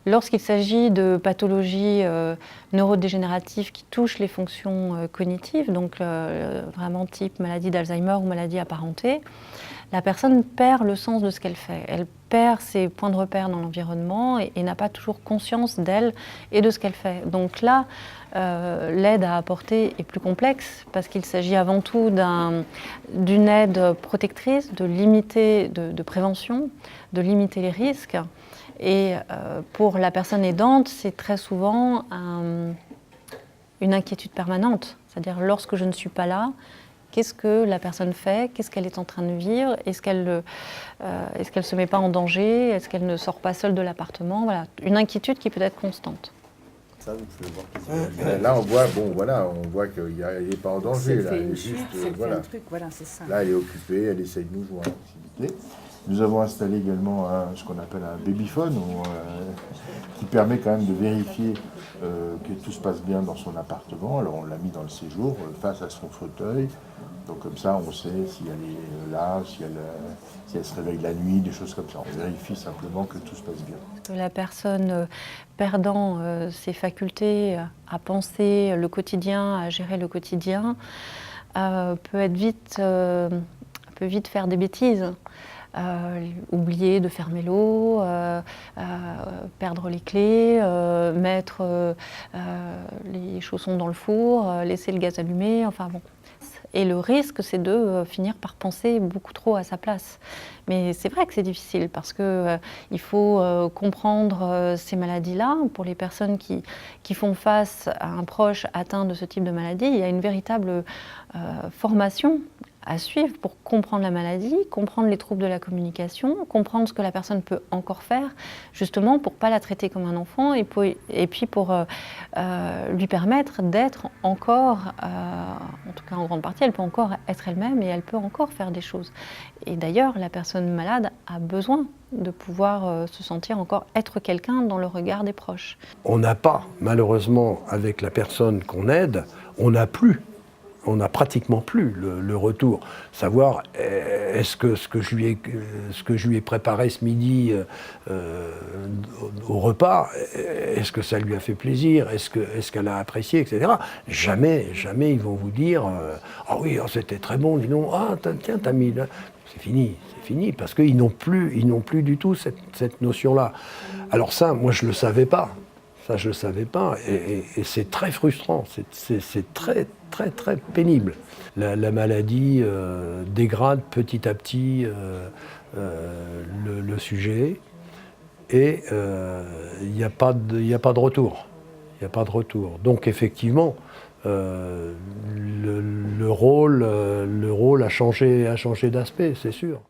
Lorsqu'il s'agit de pathologies neurodégénératives qui touchent les fonctions cognitives, donc vraiment type maladie d'Alzheimer ou maladie apparentée, la personne perd le sens de ce qu'elle fait. Elle perd ses points de repère dans l'environnement et n'a pas toujours conscience d'elle et de ce qu'elle fait. Donc là, l'aide à apporter est plus complexe parce qu'il s'agit avant tout d'une aide protectrice, de prévention, de limiter les risques. Et pour la personne aidante, c'est très souvent une inquiétude permanente. C'est-à-dire, lorsque je ne suis pas là, qu'est-ce que la personne fait? Qu'est-ce qu'elle est en train de vivre? Est-ce qu'elle ne se met pas en danger? Est-ce qu'elle ne sort pas seule de l'appartement? Voilà, une inquiétude qui peut être constante. Ça, vous pouvez voir là, on voit qu'il n'est pas en danger. Là, elle est juste, voilà. C'est ça. Là, elle est occupée, elle essaye de nous joindre, s'il vous plaît. Nous avons installé également ce qu'on appelle un babyphone, qui permet quand même de vérifier que tout se passe bien dans son appartement. Alors on l'a mis dans le séjour, face à son fauteuil. Donc comme ça, on sait si elle est là, si elle se réveille la nuit, des choses comme ça. On vérifie simplement que tout se passe bien. La personne perdant ses facultés à penser le quotidien, à gérer le quotidien, peut vite faire des bêtises. Oublier de fermer l'eau, perdre les clés, mettre les chaussons dans le four, laisser le gaz allumé, enfin bon. Et le risque, c'est de finir par penser beaucoup trop à sa place. Mais c'est vrai que c'est difficile parce qu'il faut comprendre ces maladies-là. Pour les personnes qui font face à un proche atteint de ce type de maladie, il y a une véritable formation à suivre pour comprendre la maladie, comprendre les troubles de la communication, comprendre ce que la personne peut encore faire, justement pour ne pas la traiter comme un enfant et puis pour lui permettre d'être encore, en tout cas en grande partie, elle peut encore être elle-même et elle peut encore faire des choses. Et d'ailleurs, la personne malade a besoin de pouvoir se sentir encore être quelqu'un dans le regard des proches. On n'a pas, malheureusement, avec la personne qu'on aide, on n'a pratiquement plus le retour. Savoir, est-ce que ce que je lui ai préparé ce midi au repas, est-ce que ça lui a fait plaisir? Est-ce qu'elle a apprécié, etc. Jamais ils vont vous dire ah oui, c'était très bon, dis donc, ah tiens, t'as mis là. C'est fini, parce qu'ils n'ont plus du tout cette notion-là. Alors ça, moi je le savais pas. Ça, je ne le savais pas, et c'est très frustrant, c'est très pénible. La maladie dégrade petit à petit le sujet, et il n'y a pas de retour. Il n'y a pas de retour. Donc effectivement, le rôle a changé d'aspect, c'est sûr.